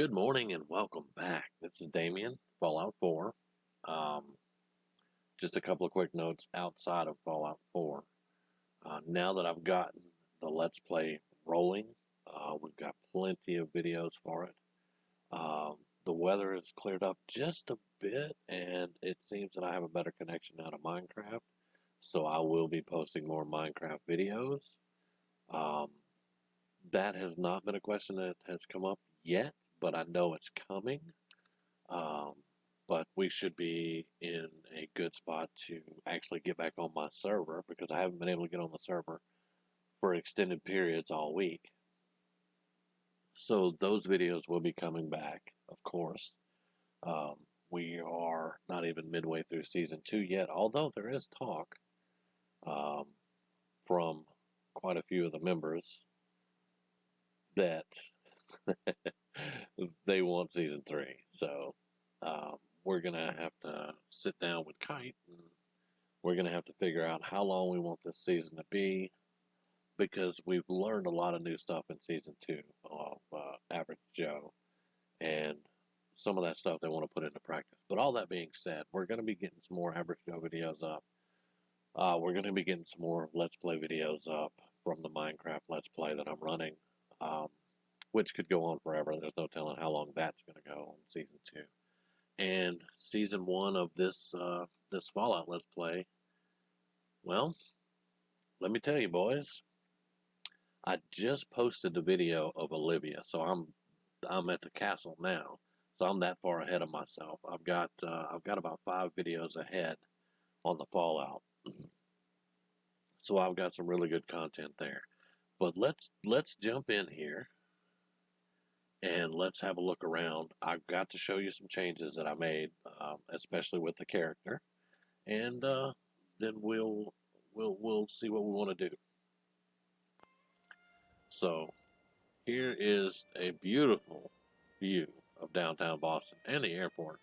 Good morning and welcome back. This is Damian, Fallout 4. Just a couple of quick notes outside of Fallout 4. Now that I've gotten the Let's Play rolling, we've got plenty of videos for it. The weather has cleared up just a bit, and it seems that I have a better connection now to Minecraft, so I will be posting more Minecraft videos. That has not been a question that has come up yet, but I know it's coming. But we should be in a good spot to actually get back on my server, because I haven't been able to get on the server for extended periods all week. So those videos will be coming back, of course. We are not even midway through Season 2 yet, although there is talk from quite a few of the members that they want Season 3. So we're going to have to sit down with Kite, and we're going to have to figure out how long we want this season to be, because we've learned a lot of new stuff in Season 2 of Average Joe, and some of that stuff they want to put into practice. But all that being said, we're going to be getting some more Average Joe videos up. We're going to be getting some more Let's Play videos up from the Minecraft Let's Play that I'm running, which could go on forever. There's no telling how long that's going to go on Season 2. And Season 1 of this Fallout Let's Play, well, let me tell you, boys, I just posted the video of Olivia, so I'm at the castle now, so I'm that far ahead of myself. I've got about 5 videos ahead on the Fallout, so I've got some really good content there. But let's jump in here and let's have a look around. I've got to show you some changes that I made, especially with the character, and then we'll see what we want to do. So here is a beautiful view of downtown Boston and the airport,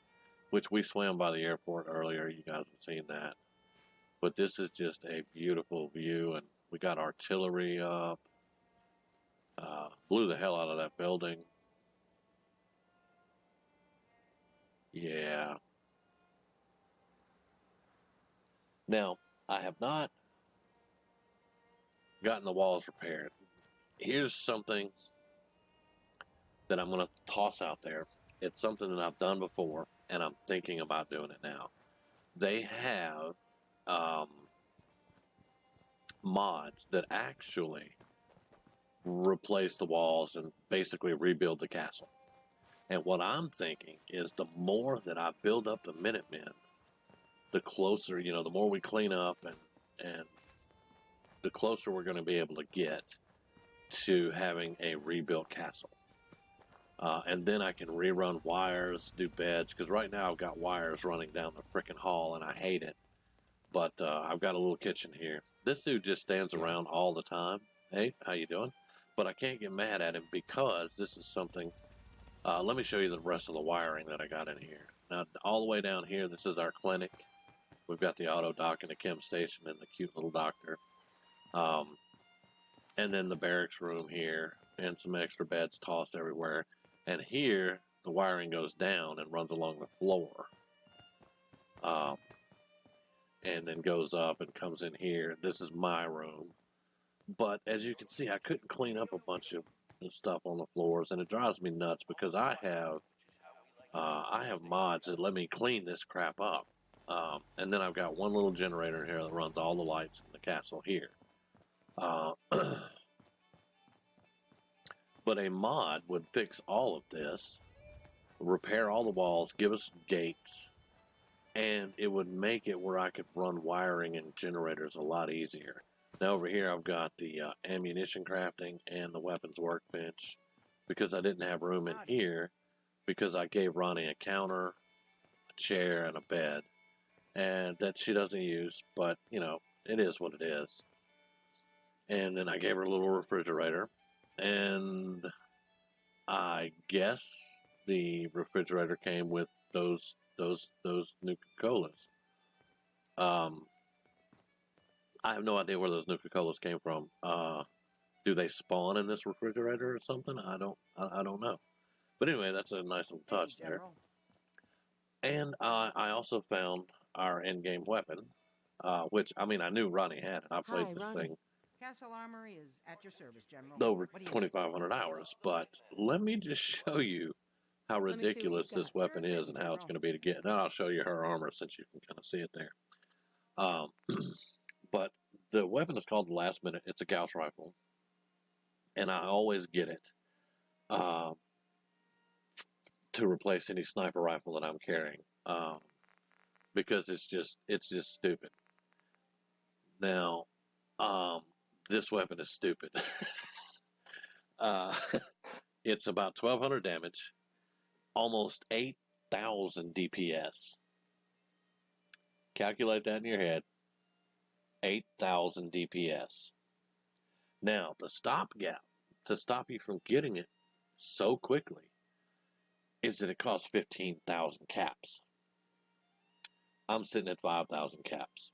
which we swam by the airport earlier. You guys have seen that. But this is just a beautiful view, and we got artillery up. Blew the hell out of that building. Yeah. Now, I have not gotten the walls repaired. Here's something that I'm going to toss out there. It's something that I've done before, and I'm thinking about doing it now. They have mods that actually replace the walls and basically rebuild the castle. And what I'm thinking is, the more that I build up the Minutemen, the closer, the more we clean up, and the closer we're going to be able to get to having a rebuilt castle. And then I can rerun wires, do beds, because right now I've got wires running down the frickin' hall, and I hate it. But I've got a little kitchen here. This dude just stands around all the time. Hey, how you doing? But I can't get mad at him, because this is something... let me show you the rest of the wiring that I got in here. Now, all the way down here, this is our clinic. We've got the auto dock and the chem station and the cute little doctor. And then the barracks room here, and some extra beds tossed everywhere. And here, the wiring goes down and runs along the floor. And then goes up and comes in here. This is my room. But as you can see, I couldn't clean up a bunch of the stuff on the floors, and it drives me nuts, because I have mods that let me clean this crap up. And then I've got one little generator in here that runs all the lights in the castle here. But a mod would fix all of this, repair all the walls, give us gates, and it would make it where I could run wiring and generators a lot easier. Now over here I've got the ammunition crafting and the weapons workbench, because I didn't have room in here, because I gave Ronnie a counter, a chair, and a bed, and that she doesn't use, but it is what it is. And then I gave her a little refrigerator, and I guess the refrigerator came with those Nuka-Colas. I have no idea where those Nuka-Colas came from. Do they spawn in this refrigerator or something? I don't know. But anyway, that's a nice little touch there. And I also found our in-game weapon, which, I mean, I knew Ronnie had it. I played this thing Castle Armory is at your service, General. over 2,500 hours. But let me just show you how ridiculous this weapon is and how it's going to be to get. Now I'll show you her armor since you can kind of see it there. But the weapon is called the Last Minute. It's a Gauss rifle. And I always get it to replace any sniper rifle that I'm carrying, because it's just stupid. Now, this weapon is stupid. It's about 1,200 damage, almost 8,000 DPS. Calculate that in your head. 8,000 DPS. Now, the stopgap to stop you from getting it so quickly is that it costs 15,000 caps. I'm sitting at 5,000 caps.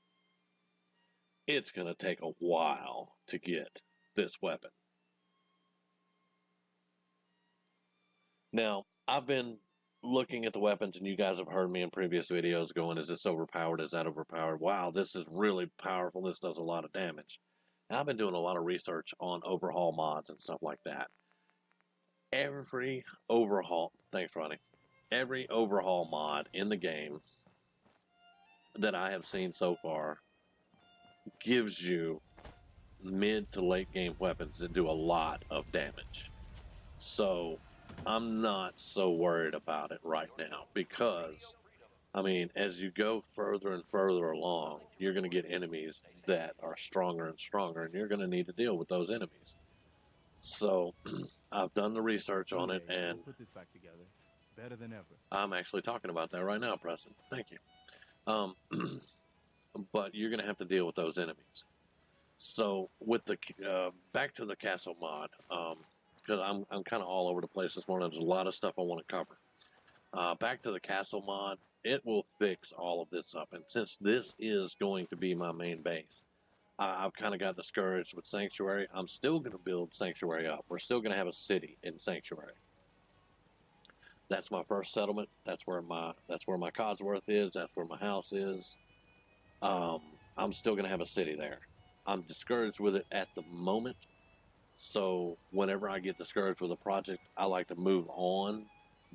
It's going to take a while to get this weapon. Now, I've been looking at the weapons, and you guys have heard me in previous videos going, is this overpowered? Is that overpowered? Wow, this is really powerful. This does a lot of damage. And I've been doing a lot of research on overhaul mods and stuff like that. Every overhaul, thanks Ronnie, every overhaul mod in the game that I have seen so far gives you mid to late game weapons that do a lot of damage. So I'm not so worried about it right now because, I mean, as you go further and further along, you're going to get enemies that are stronger and stronger, and you're going to need to deal with those enemies. So I've done the research on it, and we'll put this back together better than ever. I'm actually talking about that right now, Preston. Thank you. But you're going to have to deal with those enemies. So with the back to the castle mod, because I'm kind of all over the place this morning. There's a lot of stuff I want to cover. Back to the castle mod, it will fix all of this up. And since this is going to be my main base, I've kind of got discouraged with Sanctuary. I'm still going to build Sanctuary up. We're still going to have a city in Sanctuary. That's my first settlement. That's where my Codsworth is. That's where my house is. I'm still going to have a city there. I'm discouraged with it at the moment. So whenever I get discouraged with a project, I like to move on,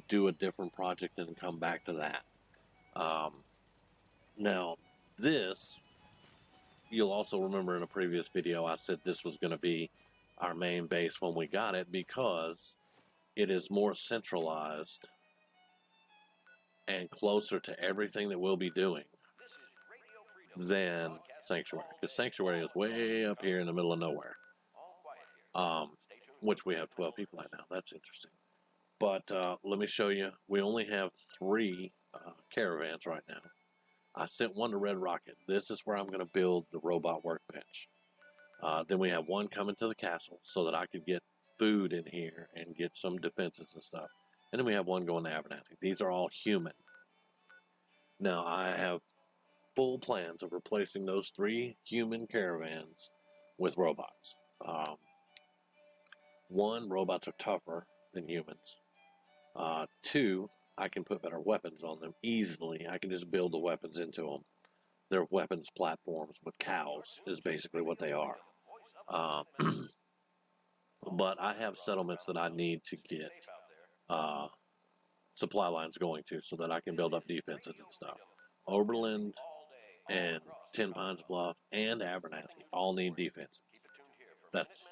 do a different project, and come back to that. Now, this, you'll also remember in a previous video, I said this was going to be our main base when we got it because it is more centralized and closer to everything that we'll be doing than Sanctuary. Because Sanctuary is way up here in the middle of nowhere. Which we have 12 people at now. That's interesting. But let me show you. We only have 3 caravans right now. I sent one to Red Rocket. This is where I'm going to build the robot workbench. Then we have one coming to the castle so that I could get food in here and get some defenses and stuff. And then we have one going to Abernathy. These are all human. Now, I have full plans of replacing those 3 human caravans with robots. 1, robots are tougher than humans. 2, I can put better weapons on them easily. I can just build the weapons into them. They're weapons platforms with cows is basically what they are. But I have settlements that I need to get supply lines going to so that I can build up defenses and stuff. Oberlin and Ten Pines Bluff and Abernathy all need defenses. That's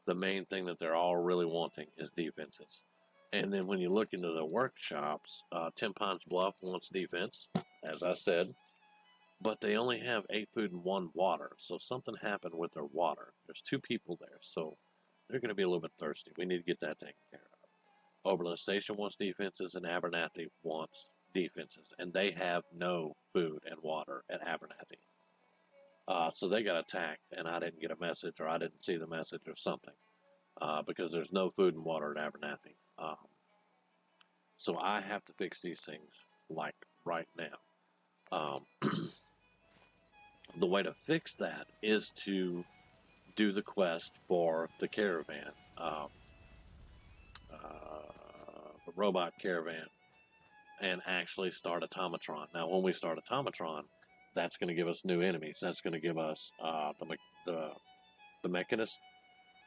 the main thing that they're all really wanting is defenses. And then when you look into the workshops, Ten Pines Bluff wants defense, as I said, but they only have 8 food and 1 water. So something happened with their water. There's 2 people there, so they're going to be a little bit thirsty. We need to get that taken care of. Oberlin Station wants defenses, and Abernathy wants defenses, and they have no food and water at Abernathy. So they got attacked, and I didn't get a message, or I didn't see the message, or something, because there's no food and water at Abernathy. So I have to fix these things, like, right now. The way to fix that is to do the quest for the caravan. robot caravan and actually start Automatron. Now, when we start Automatron, that's going to give us new enemies. That's going to give us the Mechanist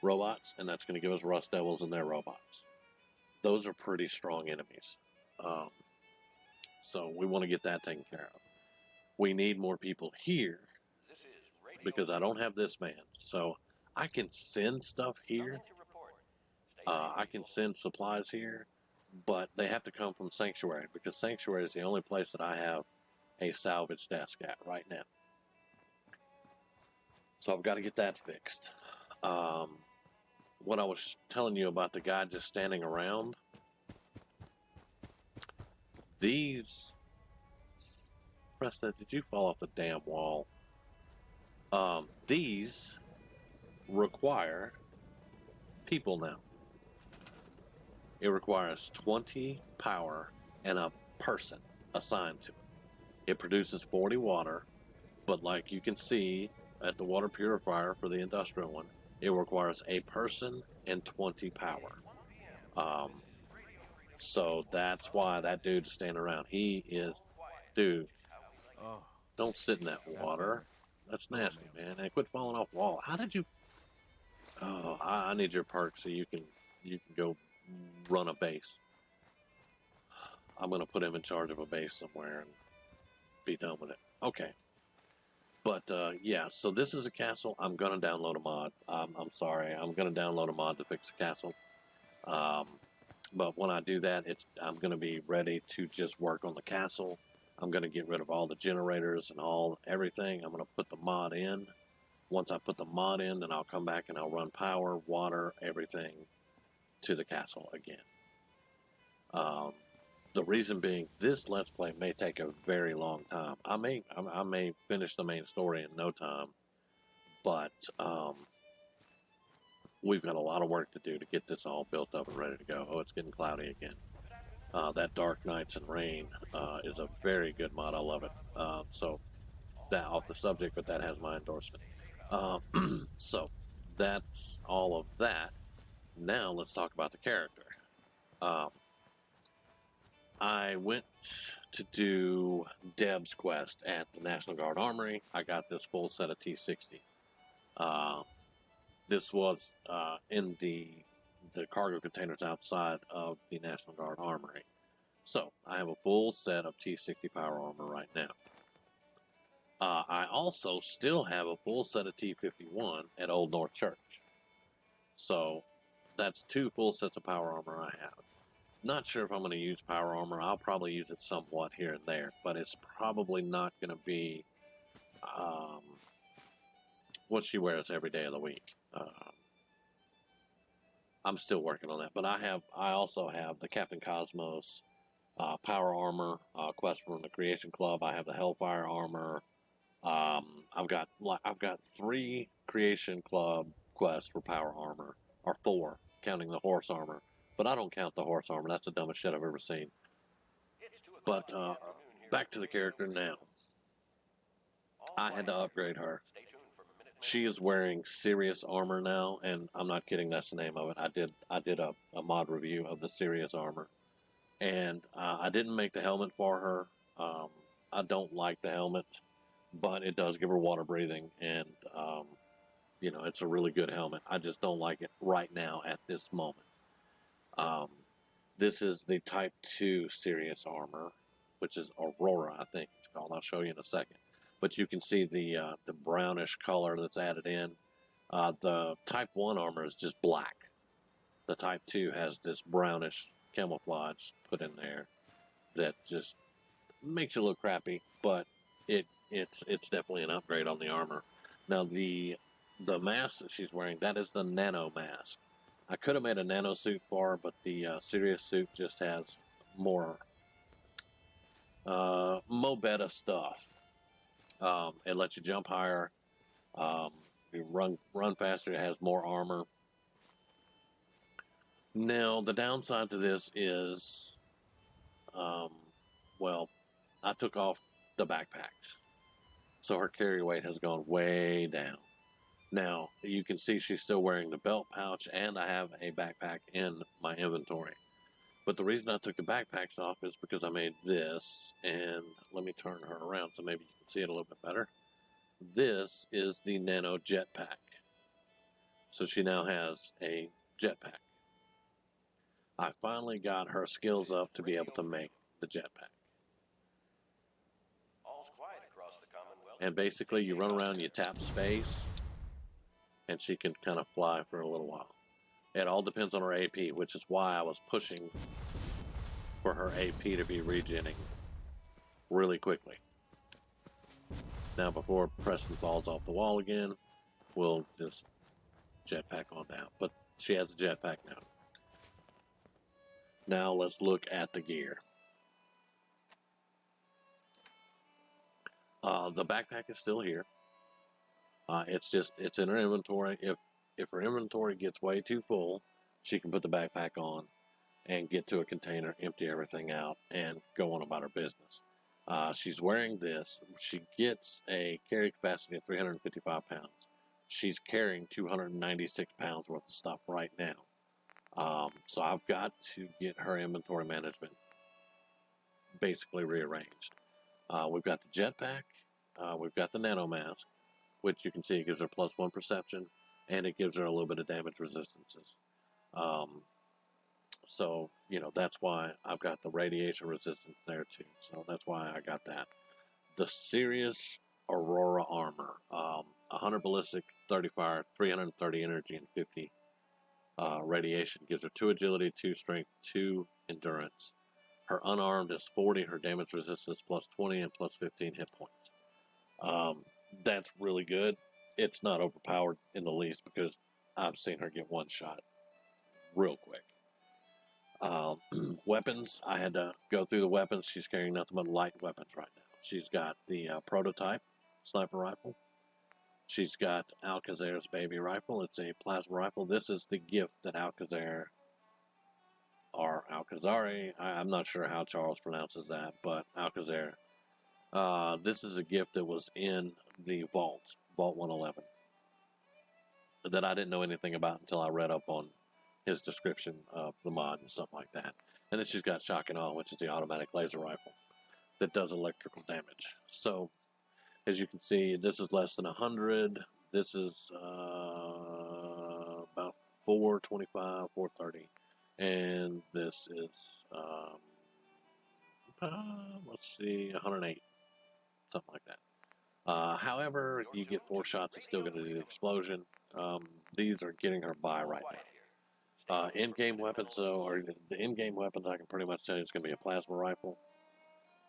robots, and that's going to give us Rust Devils and their robots. Those are pretty strong enemies. So we want to get that taken care of. We need more people here because I don't have this man. So I can send stuff here. I can send supplies here, but they have to come from Sanctuary because Sanctuary is the only place that I have a salvage desk at right now. So I've got to get that fixed. What I was telling you about the guy just standing around, these... Preston, did you fall off the damn wall? These require people now. It requires 20 power and a person assigned to it. It produces 40 water, but like you can see at the water purifier for the industrial one, it requires a person and 20 power. So that's why that dude's standing around. He is, dude, don't sit in that water. That's nasty, man. And quit falling off wall. How did you? Oh, I need your perk so you can go run a base. I'm gonna put him in charge of a base somewhere and be done with it. Okay. But yeah, so this is a castle. I'm gonna download a mod. I'm sorry. I'm gonna download a mod to fix the castle. But when I do that, I'm gonna be ready to just work on the castle. I'm gonna get rid of all the generators and everything. I'm gonna put the mod in. Once I put the mod in, then I'll come back and I'll run power, water, everything to the castle again. The reason being, this Let's Play may take a very long time. I may finish the main story in no time, but we've got a lot of work to do to get this all built up and ready to go. Oh, it's getting cloudy again. That Dark Nights and Rain is a very good mod. I love it. So that off the subject, but that has my endorsement. So that's all of that. Now let's talk about the character. I went to do Deb's quest at the National Guard Armory. I got this full set of T60. This was in the cargo containers outside of the National Guard Armory. So I have a full set of T60 power armor right now. I also still have a full set of T51 at Old North Church. So that's 2 full sets of power armor I have. Not sure if I'm going to use power armor. I'll probably use it somewhat here and there, but it's probably not going to be what she wears every day of the week. I'm still working on that, but I also have the Captain Cosmos power armor quest from the Creation Club. I have the Hellfire armor. I've got 3 Creation Club quests for power armor, or 4, counting the horse armor. But I don't count the horse armor. That's the dumbest shit I've ever seen. But back to the character now. I had to upgrade her. She is wearing Sirius armor now, and I'm not kidding. That's the name of it. I did a mod review of the Sirius armor, and I didn't make the helmet for her. I don't like the helmet, but it does give her water breathing, and it's a really good helmet. I just don't like it right now at this moment. This is the Type 2 Sirius armor, which is Aurora, I think it's called. I'll show you in a second. But you can see the brownish color that's added in. The Type 1 armor is just black. The Type 2 has this brownish camouflage put in there that just makes it look crappy, but it's definitely an upgrade on the armor. Now, the mask that she's wearing, that is the nano mask. I could have made a nano suit for her, but the Sirius suit just has more Mobetta stuff. It lets you jump higher. You run faster. It has more armor. Now, the downside to this is, I took off the backpacks. So her carry weight has gone way down. Now, you can see she's still wearing the belt pouch, and I have a backpack in my inventory. But the reason I took the backpacks off is because I made this, and let me turn her around so maybe you can see it a little bit better. This is the nano jetpack. So she now has a jetpack. I finally got her skills up to be able to make the jetpack. And basically you run around, you tap space, and she can kind of fly for a little while. It all depends on her AP, which is why I was pushing for her AP to be regenning really quickly. Now before Preston falls off the wall again, we'll just jetpack on down. But she has a jetpack now. Now let's look at the gear. The backpack is still here. It's in her inventory. If her inventory gets way too full, she can put the backpack on and get to a container, empty everything out, and go on about her business. She's wearing this. She gets a carry capacity of 355 pounds. She's carrying 296 pounds worth of stuff right now. So I've got to get her inventory management basically rearranged. We've got the jetpack. We've got the nano mask, which you can see gives her +1 perception, and it gives her a little bit of damage resistances. So, that's why I've got the radiation resistance there too. So that's why I got that. The Sirius Aurora armor, 100 ballistic, 30 fire, 330 energy, and 50 radiation. Gives her 2 agility, 2 strength, 2 endurance. Her unarmed is 40, her damage resistance +20, and +15 hit points. That's really good. It's not overpowered in the least because I've seen her get one shot real quick. Weapons, I had to go through the weapons. She's carrying nothing but light weapons right now. She's got the prototype sniper rifle. She's got Alcazar's baby rifle. It's a plasma rifle. This is the gift that Alcazar, or Alcazari, I'm not sure how Charles pronounces that, but Alcazar. This is a gift that was in the Vault 111, that I didn't know anything about until I read up on his description of the mod and stuff like that. And then she's got Shock and Awe, which is the automatic laser rifle that does electrical damage. So, as you can see, this is less than 100. This is about 425, 430. And this is, let's see, 108. Something like that. However, you get 4 shots, it's still going to do the explosion. These are getting her by right now. In-game weapons, though, or the in-game weapons, I can pretty much tell you it's going to be a plasma rifle,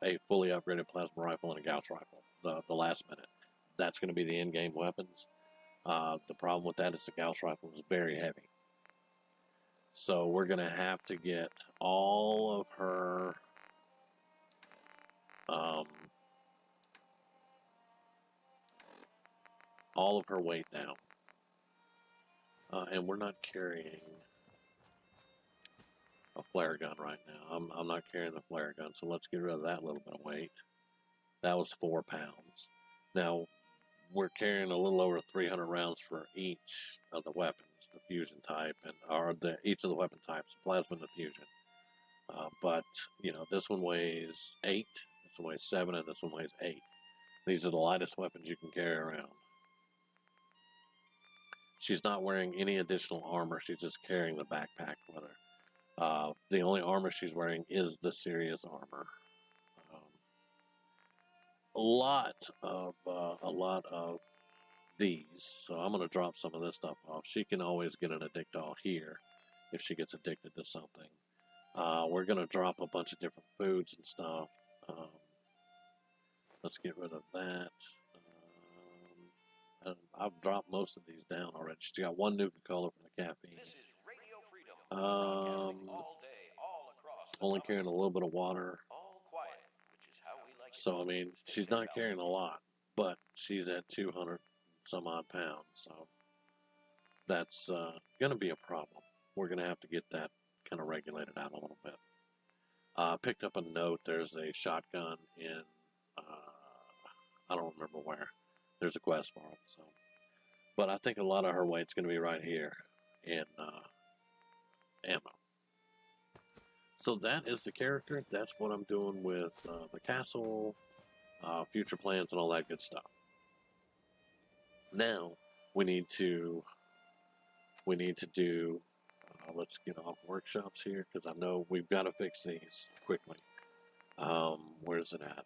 a fully upgraded plasma rifle, and a Gauss rifle. The last minute. That's going to be the in-game weapons. The problem with that is the Gauss rifle is very heavy. So we're going to have to get all of her weight down. And we're not carrying a flare gun right now. I'm not carrying the flare gun, so let's get rid of that little bit of weight. That was 4 pounds. Now, we're carrying a little over 300 rounds for each of the weapons, the fusion type, each of the weapon types, plasma and the fusion. But, this one weighs 8, this one weighs 7, and this one weighs 8. These are the lightest weapons you can carry around. She's not wearing any additional armor. She's just carrying the backpack with her. The only armor she's wearing is the Sirius armor. A lot of these. So I'm going to drop some of this stuff off. She can always get an addictol here if she gets addicted to something. We're going to drop a bunch of different foods and stuff. Let's get rid of that. I've dropped most of these down already. She's got 1 Nuka-Cola for the caffeine. Only carrying a little bit of water. So, she's not carrying a lot, but she's at 200 some odd pounds. So, that's going to be a problem. We're going to have to get that kind of regulated out a little bit. Picked up a note. There's a shotgun in, I don't remember where. There's a quest for it. So, but I think a lot of her weight's going to be right here in ammo. So that is the character. That's what I'm doing with the castle, future plans, and all that good stuff. Now we need to do. Let's get off workshops here because I know we've got to fix these quickly. Where's it at?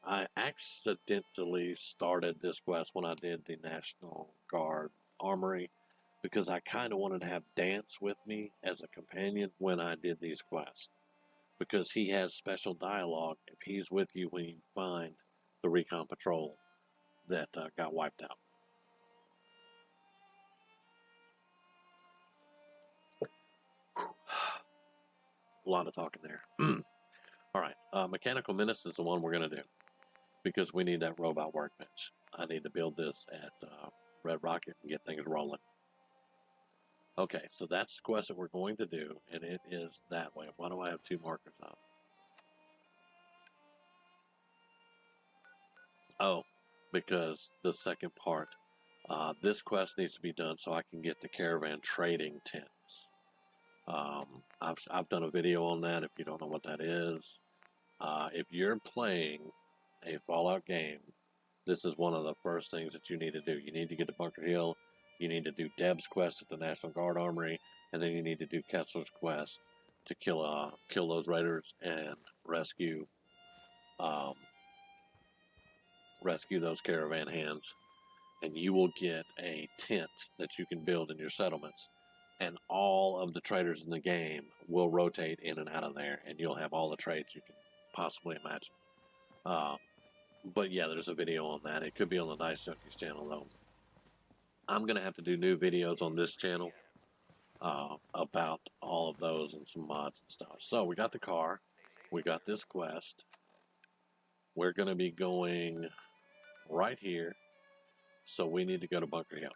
I accidentally started this quest when I did the National Guard Armory because I kind of wanted to have Dance with me as a companion when I did these quests because he has special dialogue if he's with you when you find the recon patrol that got wiped out. A lot of talking there. All right, Mechanical Menace is the one we're going to do because we need that robot workbench. I need to build this at Red Rocket and get things rolling. Okay, so that's the quest that we're going to do, and it is that way. Why do I have 2 markers up? Oh, because the second part, this quest needs to be done so I can get the caravan trading tents. I've done a video on that if you don't know what that is. If you're playing a Fallout game, this is one of the first things that you need to do. You need to get to Bunker Hill, you need to do Deb's quest at the National Guard Armory, and then you need to do Kessler's quest to kill those raiders and rescue those caravan hands. And you will get a tent that you can build in your settlements. And all of the traders in the game will rotate in and out of there, and you'll have all the trades you can possibly imagine. But yeah, there's a video on that. It could be on the Dice Junkies channel, though. I'm going to have to do new videos on this channel about all of those and some mods and stuff. So we got the car. We got this quest. We're going to be going right here. So we need to go to Bunker Hill.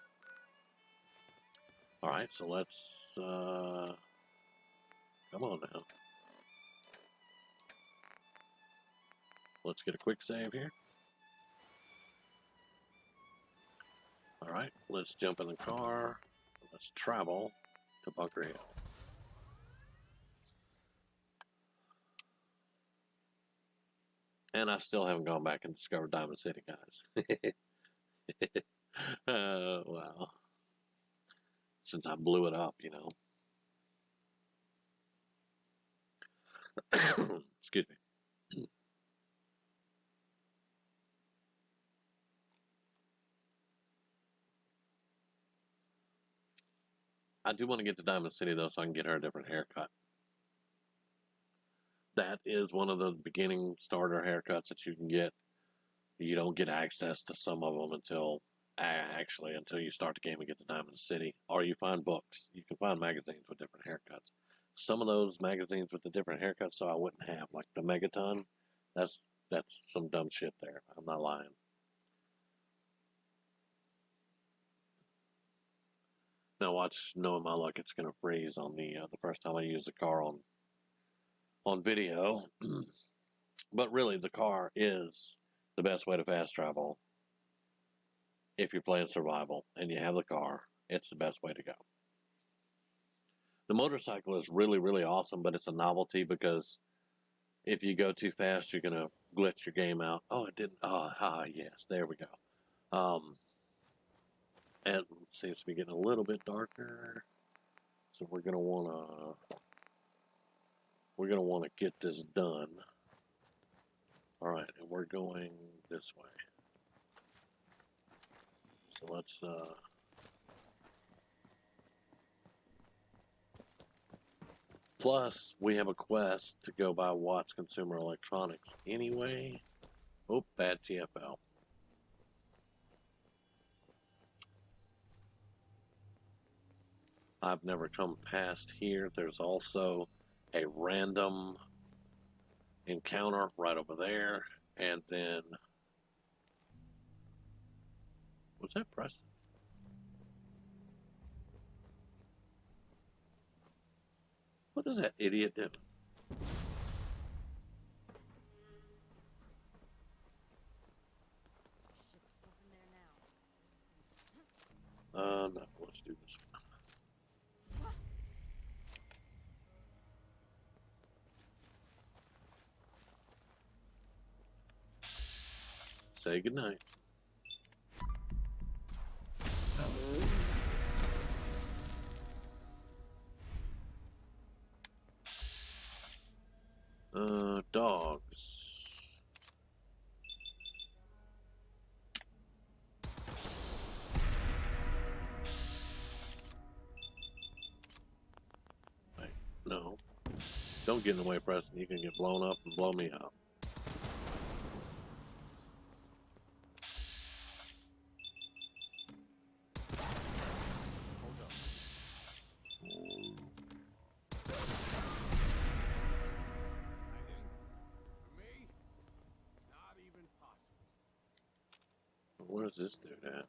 All right, so let's come on now. Let's get a quick save here. All right, let's jump in the car. Let's travel to Bunker Hill. And I still haven't gone back and discovered Diamond City, guys. Wow. Since I blew it up, you know. Excuse me. I do want to get to Diamond City, though, so I can get her a different haircut. That is one of the beginning starter haircuts that you can get. You don't get access to some of them until you start the game and get to Diamond City. Or you find books. You can find magazines with different haircuts. Some of those magazines with the different haircuts, so I wouldn't have. Like the Megaton, that's some dumb shit there. I'm not lying. Now watch, knowing my luck, it's going to freeze on the first time I use the car on video. But really, the car is the best way to fast travel. If you're playing survival and you have the car, it's the best way to go. The motorcycle is really, really awesome, but it's a novelty because if you go too fast, you're going to glitch your game out. Oh, it didn't. Yes, there we go. And it seems to be getting a little bit darker. So we're going to want to get this done. All right, and we're going this way. So let's plus we have a quest to go by Wattz Consumer Electronics anyway. Oh, bad TFL. I've never come past here. There's also a random encounter right over there. And then, was that Preston? What is that idiot doing? No, let's do this one. say goodnight. Dogs. Wait, no. Don't get in the way, Preston. You can get blown up and blow me up. Hold up. Me? Not even possible. Where's this dude at?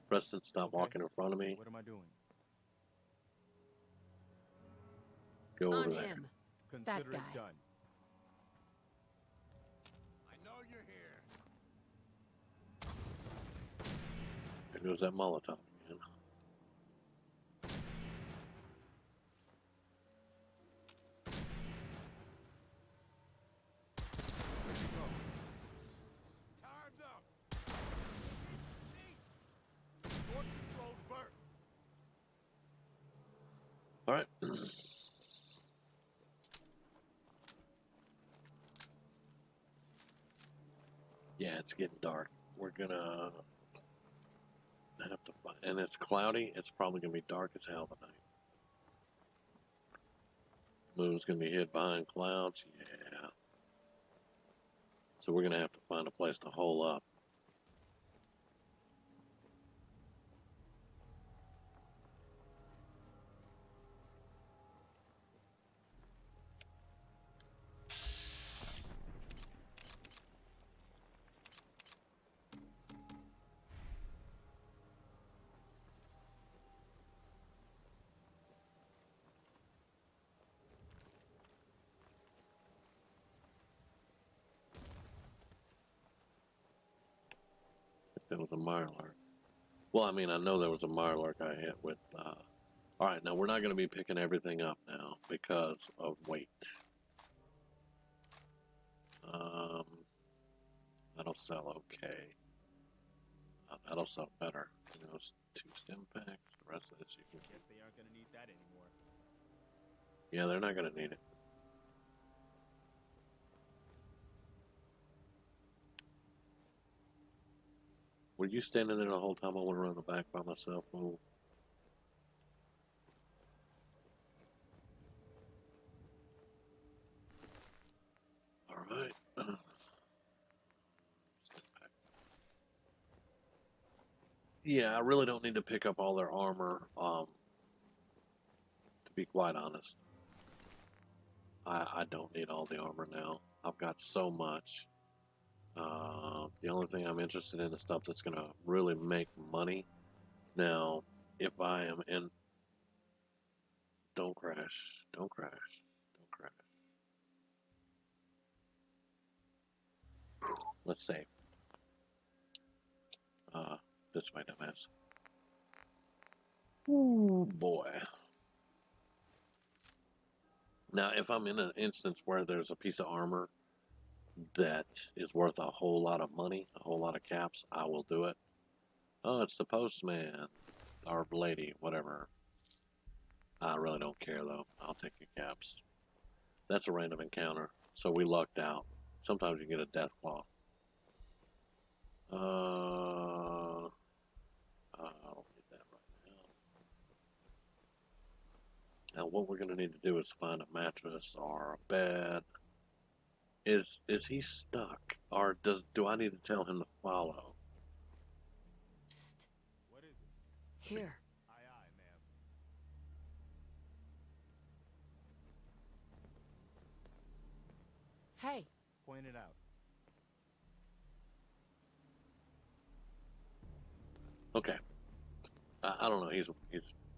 Preston, stop Okay. walking in front of me. What am I doing? Go over On there. him. Consider guy. it done. I know you're here. There goes that Molotov again. Where'd you go? Time's up. Short controlled burst. All right. Yeah, it's getting dark. We're gonna have to find, and it's cloudy. It's probably gonna be dark as hell tonight. Moon's gonna be hid behind clouds. Yeah. So we're gonna have to find a place to hole up. There was a mirelurk. Well, I mean, I know there was a mirelurk I hit with. All right, now we're not going to be picking everything up now because of weight. That'll sell okay. That'll sell better. You know, it's 2 stem packs. The rest of this you can keep. Guess they aren't gonna need that anymore. Yeah, they're not going to need it. Were you standing there the whole time I went around the back by myself? Oh. All right. Yeah, I really don't need to pick up all their armor. To be quite honest, I don't need all the armor now. I've got so much. The only thing I'm interested in is stuff that's going to really make money. Now, if I am in... Don't crash. Don't crash. Don't crash. Let's save. This way, dumbass. Ooh, boy. Now, if I'm in an instance where there's a piece of armor that is worth a whole lot of money, a whole lot of caps, I will do it. Oh, it's the postman. Or lady, whatever. I really don't care, though. I'll take your caps. That's a random encounter, so we lucked out. Sometimes you get a death claw. I don't need that right now. Now, what we're going to need to do is find a mattress or a bed. Is he stuck, or do I need to tell him to follow? Psst. What is it? Here. Aye, aye, ma'am. Hey. Point it out. Okay. I don't know. He's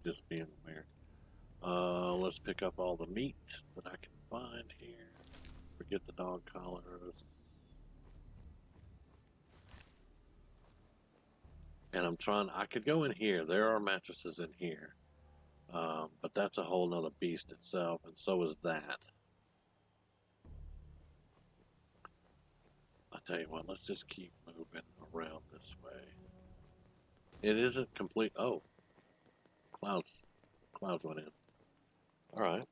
just being weird. Let's pick up all the meat that I can find here. Forget the dog collars. And I'm trying. I could go in here. There are mattresses in here, but that's a whole nother beast itself, and so is that. I'll tell you what, let's just keep moving around this way. It isn't complete. Oh, clouds went in. All right.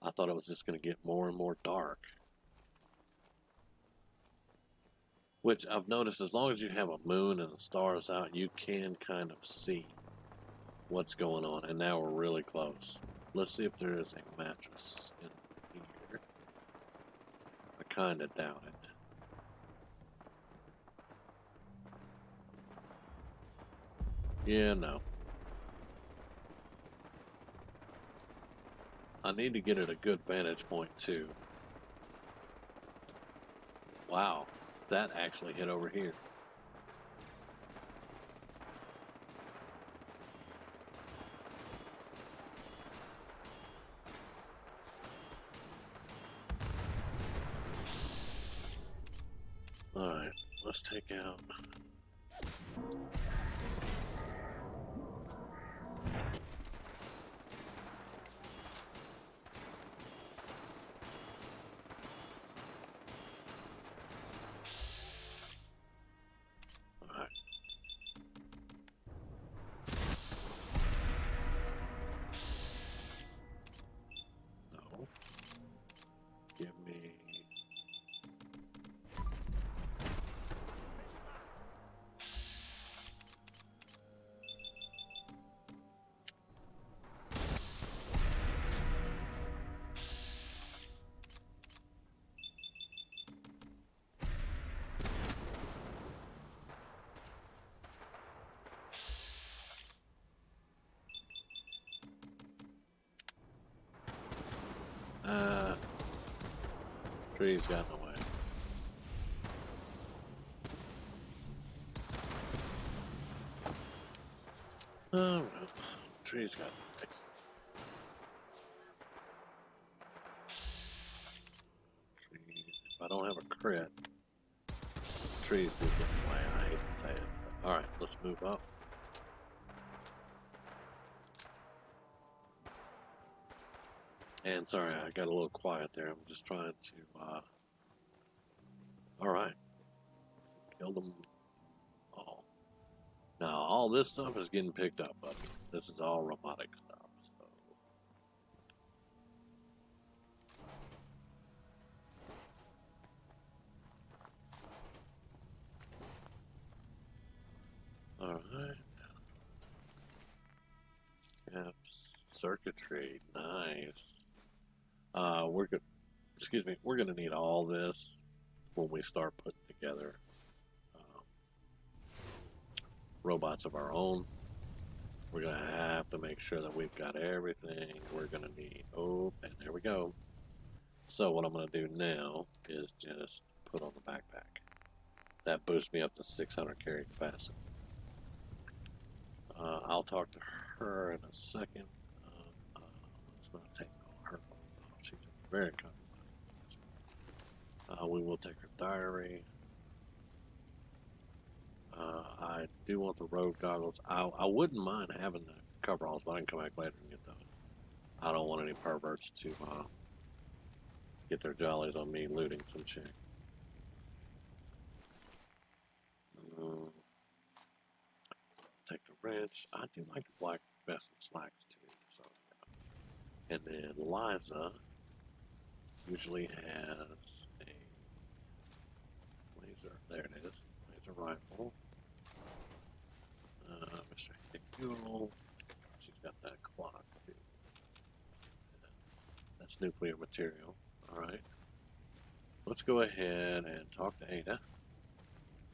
I thought it was just going to get more and more dark. Which I've noticed, as long as you have a moon and the stars out, you can kind of see what's going on. And now we're really close. Let's see if there is a mattress in here. I kind of doubt it. Yeah, no. I need to get at a good vantage point too. Wow, that actually hit over here. Alright, let's take out. Alright. No. Give me. Trees got in the way. Oh, well, trees got in the way. Trees. If I don't have a crit, trees do get in the way. I hate to say it. But, all right, let's move up. And sorry, I got a little quiet there. I'm just trying to, all right. Killed them all. Now, all this stuff is getting picked up, buddy. This is all robotic stuff, so. All right. Yep, circuitry, nice. We're good. Excuse me. We're gonna need all this when we start putting together robots of our own. We're gonna have to make sure that we've got everything we're gonna need. Oh, and there we go. So what I'm gonna do now is just put on the backpack. That boosts me up to 600 carry capacity. I'll talk to her in a second. Let's not take all her clothes off. She's very comfortable. We will take her diary. I do want the road goggles. I wouldn't mind having the coveralls, but I can come back later and get those. I don't want any perverts to get their jollies on me looting some chick. Take the wrench. I do like the black vest and slacks too. So, yeah. And then Liza usually has a laser. There it is. Laser rifle. Mr. Hicule. She's got that clock too. That's nuclear material. All right. Let's go ahead and talk to Ada.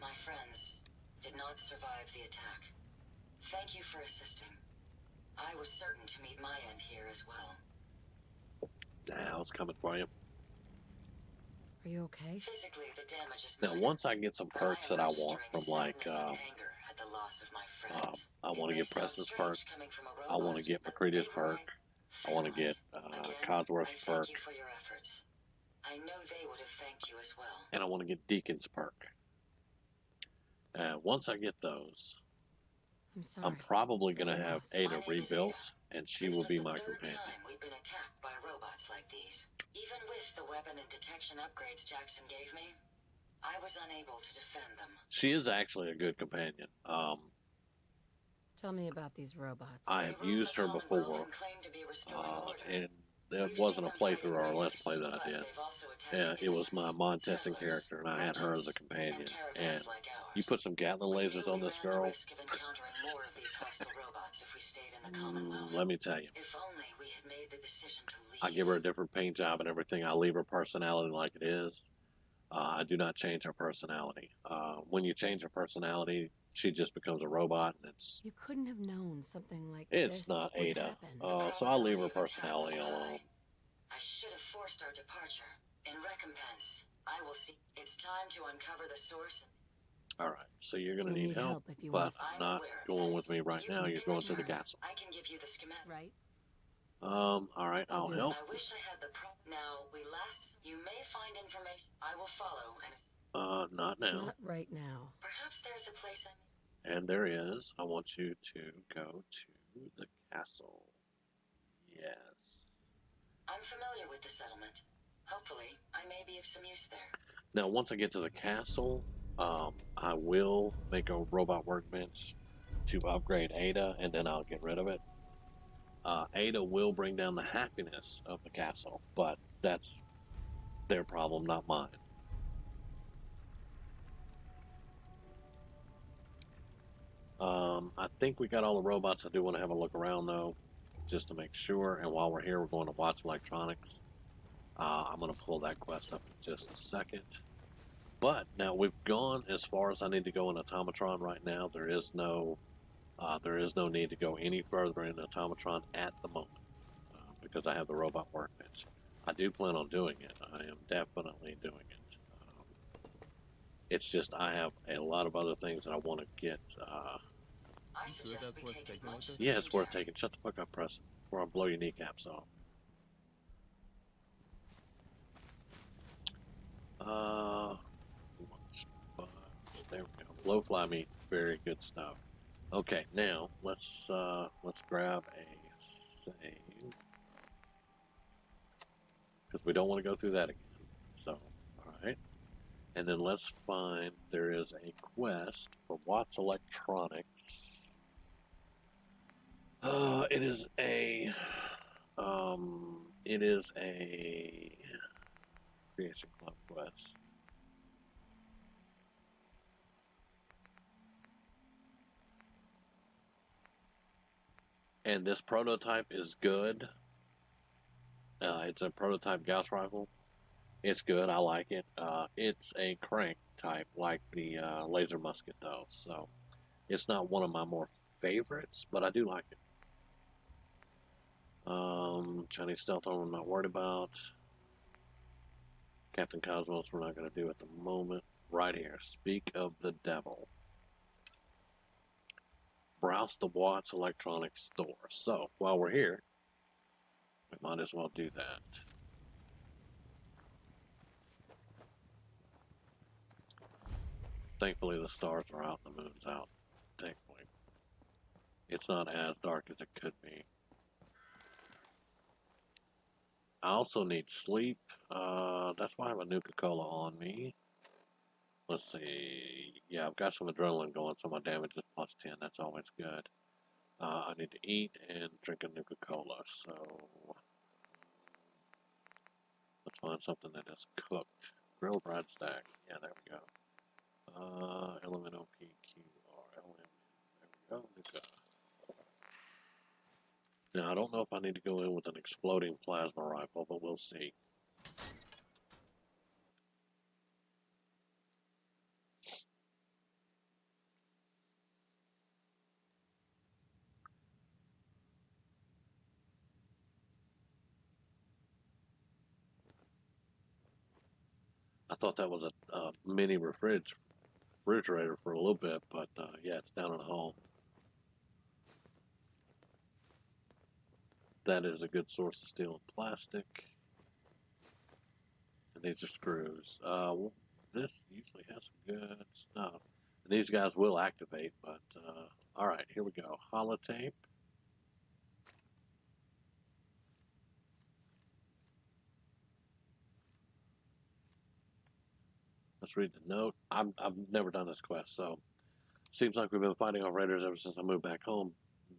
My friends did not survive the attack. Thank you for assisting. I was certain to meet my end here as well. Now it's coming for you. Are you okay? Physically, the damage is Now, minor, once I get some but perks am that I want registering from, like, sadness and anger at the loss of my friends. I want to It get may sound Preston's perk. strange coming from a I want to robot, get but McCready's they were perk. like I want to family. get Again, Codsworth's I perk. thank you for your efforts. I know they would have thanked you as well. And I want to get Deacon's perk. Once I get those, I'm sorry. I'm probably going to have Yes. Ada My name is rebuilt, and she This will was be the my third companion. time we've been attacked by robots like these. Even with the weapon and detection upgrades Jackson gave me, I was unable to defend them. She is actually a good companion. Tell me about these robots. I have used her before, and it wasn't a playthrough or a let's play that I did. Yeah, it was my mod testing character, and I had her as a companion. And you put some Gatling lasers on this girl. Let me tell you, If only we had made the decision to leave. I give her a different paint job and everything. I leave her personality like it is. I do not change her personality. When you change her personality, she just becomes a robot, and You couldn't have known something like it's this not would Ada. happen. So I leave her personality alone. I should have forced our departure. In recompense, I will see. It's time to uncover the source. All right, so you're gonna You'll need help, if you but want. not going with me right now. You're going to the castle. I can give you the schematic. Right? All right, I'll do it. help. I wish I had the Now, we last. You may find information. I will follow, and Not now. Not right now. perhaps there's a place I. And there is. I want you to go to the castle. Yes. I'm familiar with the settlement. Hopefully, I may be of some use there. Now, once I get to the castle, I will make a robot workbench to upgrade Ada, and then I'll get rid of it. Ada will bring down the happiness of the castle, but that's their problem, not mine. I think we got all the robots. I do want to have a look around, though, just to make sure. And while we're here, we're going to Wattz Electronics. I'm going to pull that quest up in just a second. But now we've gone as far as I need to go in Automatron right now. There is no need to go any further in Automatron at the moment because I have the robot workbench. I do plan on doing it. I am definitely doing it. It's just I have a lot of other things that I want to get. I You sure suggest that's we worth take as taking much with as us? we Yeah, can it's worth carry. taking. Shut the fuck up, Preston, before I blow your kneecaps off. There we go. Blowfly meat, very good stuff. Okay, now let's grab a save because we don't want to go through that again. So, all right, and then let's find there is a quest for Wattz Electronics. It is a Creation Club quest. And this prototype is good. It's a prototype Gauss rifle. It's good. I like it. It's a crank type, like the laser musket, though. So it's not one of my more favorites, but I do like it. Chinese stealth armor, I'm not worried about. Captain Cosmos, we're not going to do at the moment. Right here. Speak of the devil. Browse the Wattz Electronics store. So, while we're here, we might as well do that. Thankfully, the stars are out and the moon's out. Thankfully. It's not as dark as it could be. I also need sleep. That's why I have a Nuka-Cola on me. Let's see. Yeah, I've got some adrenaline going, so my damage is plus 10. That's always good. I need to eat and drink a Nuka-Cola, so let's find something that is cooked. Grilled bread stack. Yeah, there we go. Element OPQR. There we go. Nuka. Now, I don't know if I need to go in with an exploding plasma rifle, but we'll see. I thought that was a mini refrigerator for a little bit, but yeah, it's down in a home. That is a good source of steel and plastic. And these are screws. This usually has some good stuff. And these guys will activate, but all right, here we go. Holotape. Let's read the note. I've never done this quest, so seems like we've been fighting off raiders ever since I moved back home.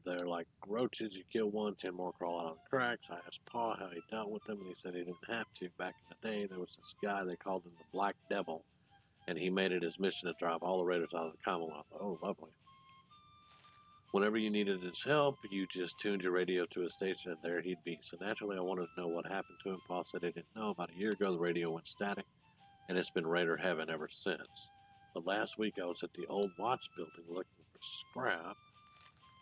They're like roaches. You kill one, 10 more crawl out on the cracks. I asked Pa how he dealt with them, and he said he didn't have to. Back in the day, there was this guy, they called him the Black Devil, and he made it his mission to drive all the raiders out of the Commonwealth. Oh, lovely. Whenever you needed his help, you just tuned your radio to a station, and there he'd be. So naturally, I wanted to know what happened to him. Pa said he didn't know. About a year ago, the radio went static, and it's been raider heaven ever since. But last week, I was at the old Wattz building looking for scrap,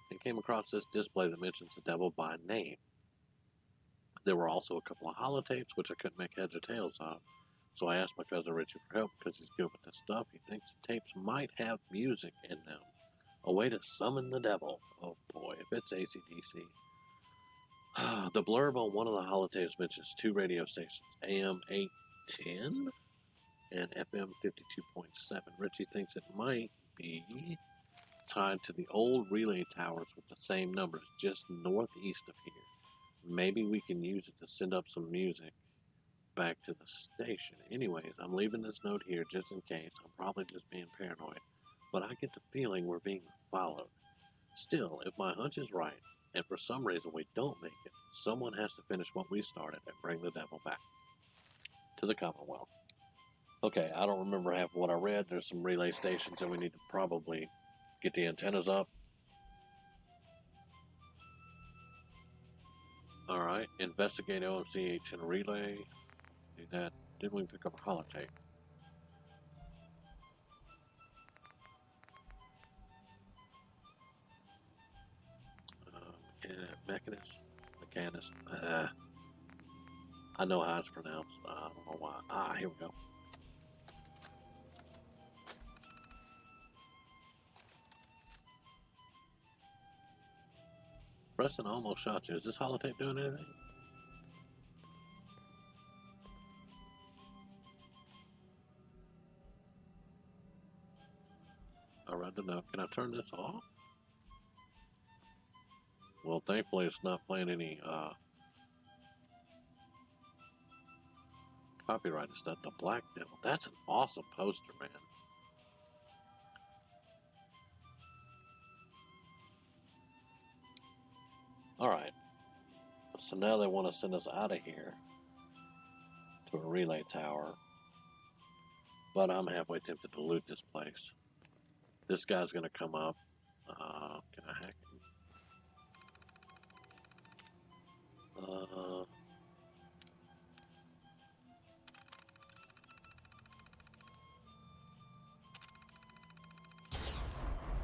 and came across this display that mentions the devil by name. There were also a couple of holotapes, which I couldn't make heads or tails of. So I asked my cousin Richie for help because he's good with this stuff. He thinks the tapes might have music in them. A way to summon the devil. Oh boy, if it's AC/DC. The blurb on one of the holotapes mentions 2 radio stations, AM 810 and FM 52.7. Richie thinks it might be tied to the old relay towers with the same numbers just northeast of here. Maybe we can use it to send up some music back to the station. Anyways, I'm leaving this note here just in case. I'm probably just being paranoid, but I get the feeling we're being followed. Still, if my hunch is right, and for some reason we don't make it, someone has to finish what we started and bring the devil back to the Commonwealth. Okay, I don't remember half of what I read. There's some relay stations, and we need to probably get the antennas up. Alright, investigate OMC 810 relay. Do that. Then we can pick up a holotape. Mechanist. I know how it's pronounced. I don't know why. Here we go. Preston almost shot you. Is this holotape doing anything? I read the note. Can I turn this off? Well, thankfully it's not playing any copyrighted stuff. The Black Devil. That's an awesome poster, man. Alright. So now they want to send us out of here to a relay tower. But I'm halfway tempted to loot this place. This guy's going to come up. Can I hack him?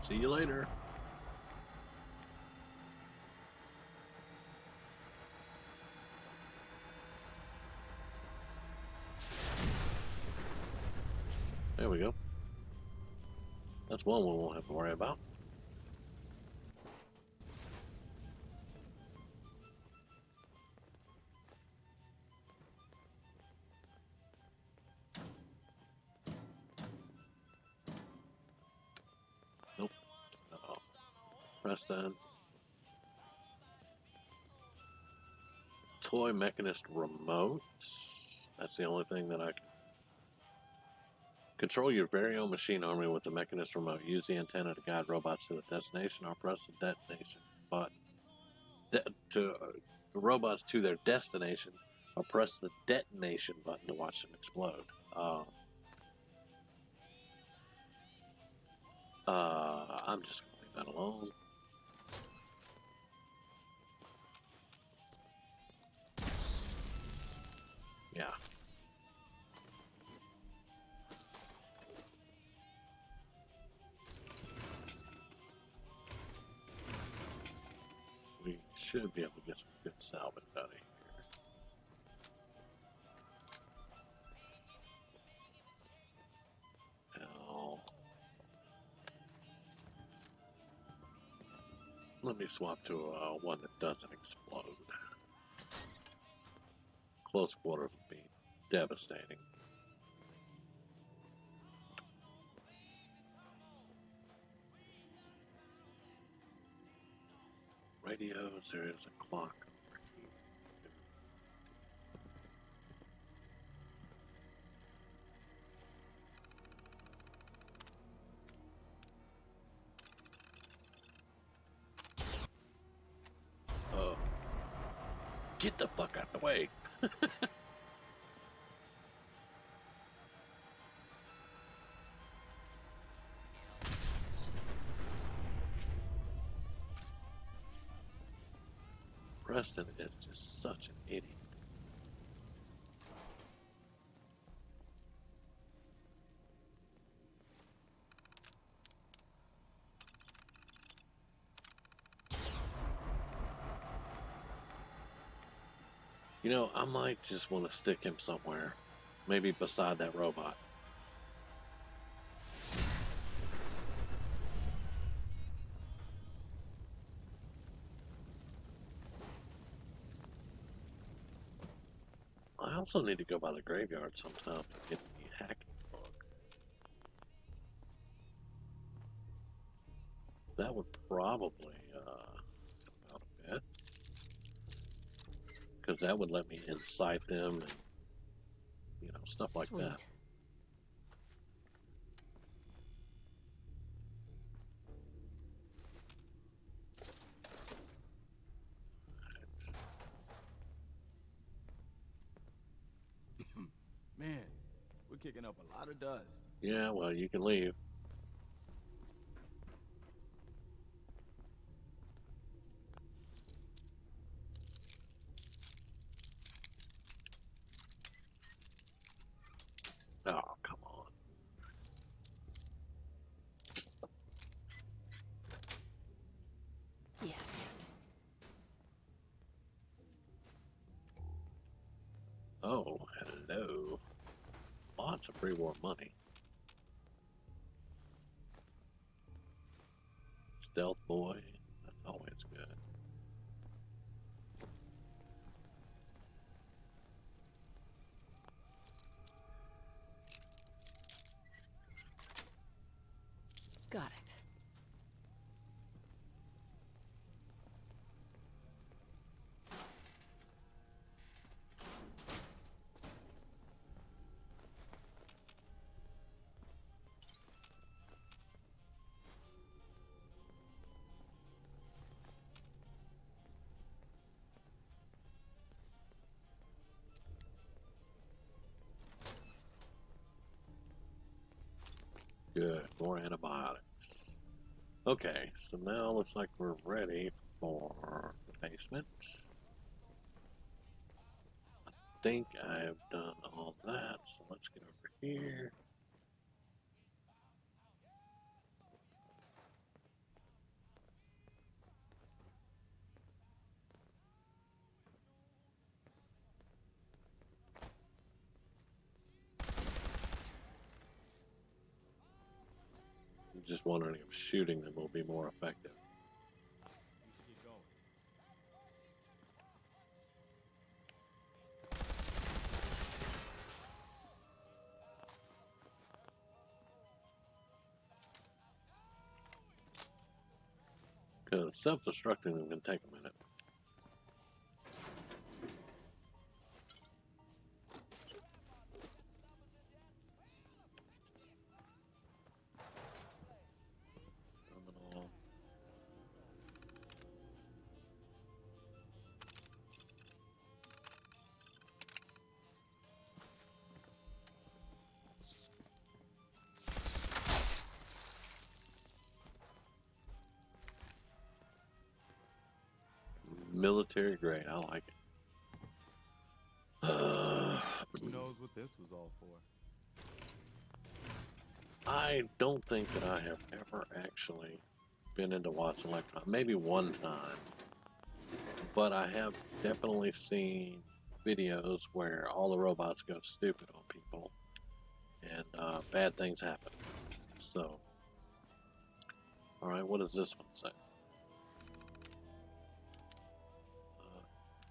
See you later. There we go. That's one we won't have to worry about. Nope. Uh-oh. Press done. Toy Mechanist remote. That's the only thing that I can. Control your very own machine army with the Mechanist remote. Use the antenna to guide robots to the destination, or press the detonation button. To robots to their destination, or press the detonation button to watch them explode. I'm just going to leave that alone. Yeah. We should be able to get some good salvage out of here. Now, let me swap to one that doesn't explode. Close quarters would be devastating. Radios, there is a clock over here. Get the fuck out the way. Preston is just such an idiot. You know, I might just want to stick him somewhere. Maybe beside that robot. I also need to go by the graveyard sometime and get the hacking book. That would probably help out a bit. Because that would let me incite them and, you know, stuff like Sweet. that. Man, we're kicking up a lot of dust. Yeah, well, you can leave. Oh, come on. Yes. Oh, hello. Lots of pre-war money. Stealth boy. That's always good. Got it. Good. More antibiotics. Okay, so now looks like we're ready for the basement. I think I've done all that, so let's get over here. I'm just wondering if shooting them will be more effective. We should get going. Because self-destructing them can take a minute. Terminal. Military grade, I like it. Who knows what this was all for? I don't think that I have ever actually been into Wattz Electronics. Maybe one time. But I have definitely seen videos where all the robots go stupid on people. And bad things happen. So, alright, what does this one say?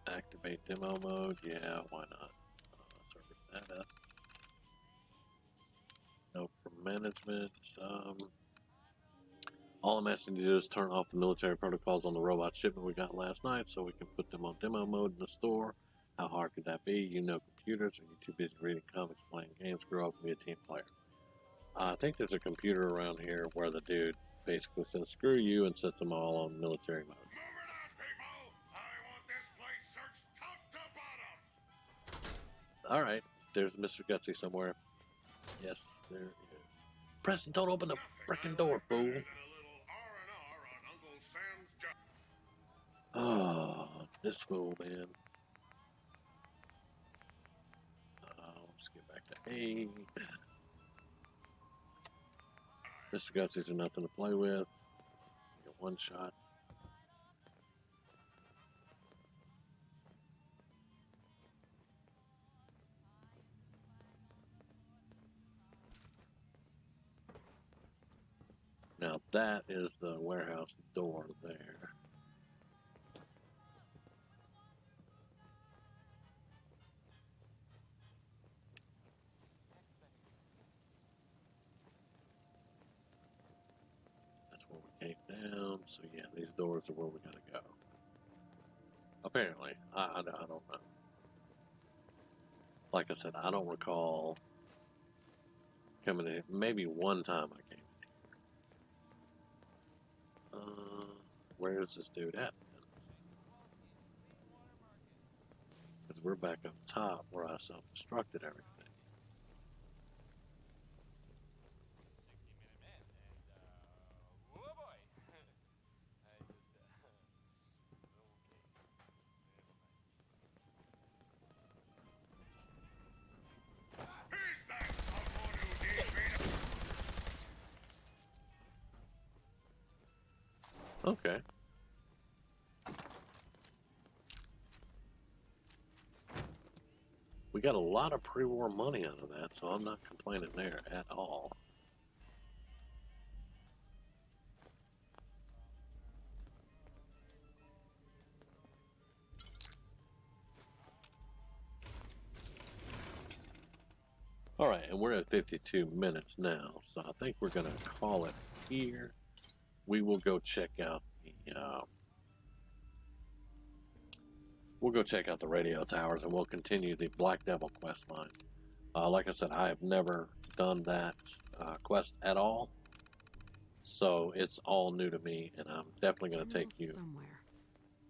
Activate demo mode? Yeah, why not? Service status. Note from management. All I'm asking you to do is turn off the military protocols on the robot shipment we got last night so we can put them on demo mode in the store. How hard could that be? You know computers, or you too busy reading comics, playing games, grow up and be a team player. I think there's a computer around here where the dude basically says screw you and sets them all on military mode. Moving on, people! I want this place searched top All right. There's Mr. Gutsy somewhere. Yes, there is. Preston, don't open the frickin' door, fool. Oh, this fool, man. Let's get back to 8. Mr. Gutsy's are nothing to play with. Get one shot. Now that is the warehouse door there. That's where we came down. So yeah, these doors are where we gotta go. Apparently, I don't know. Like I said, I don't recall coming in. Maybe one time I came in. Where is this dude at? Because we're back up top where I self-destructed everything. Okay. We got a lot of pre-war money out of that, so I'm not complaining there at all. All right, and we're at 52 minutes now, so I think we're going to call it here. We will go check out the radio towers, and we'll continue the Black Devil quest line. Like I said, I have never done that quest at all, so it's all new to me, and I'm definitely going to take you. Somewhere.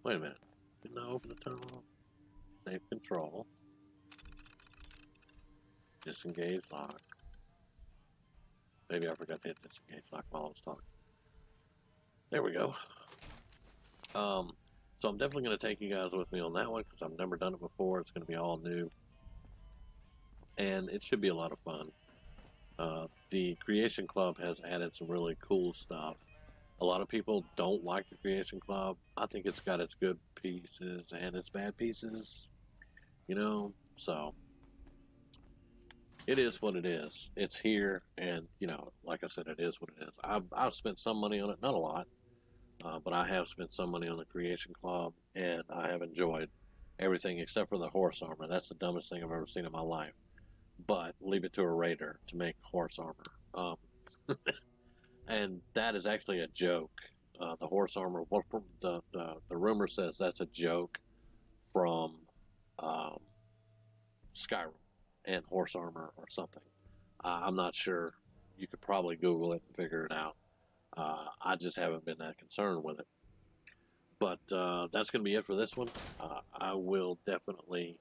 Wait a minute. Didn't I open the terminal? Save control. Disengage lock. Maybe I forgot to hit disengage lock while I was talking. There we go. So I'm definitely going to take you guys with me on that one because I've never done it before. It's going to be all new. And it should be a lot of fun. The Creation Club has added some really cool stuff. A lot of people don't like the Creation Club. I think it's got its good pieces and its bad pieces. You know, so it is what it is. It's here, and, you know, like I said, it is what it is. I've spent some money on it, not a lot. But I have spent some money on the Creation Club, and I have enjoyed everything except for the horse armor. That's the dumbest thing I've ever seen in my life. But leave it to a raider to make horse armor. And that is actually a joke. The horse armor, well, from the rumor says that's a joke from Skyrim and horse armor or something. I'm not sure. You could probably Google it and figure it out. I just haven't been that concerned with it. But that's going to be it for this one. I will definitely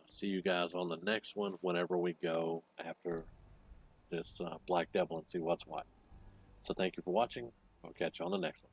see you guys on the next one whenever we go after this Black Devil and see what's what. So thank you for watching. I'll catch you on the next one.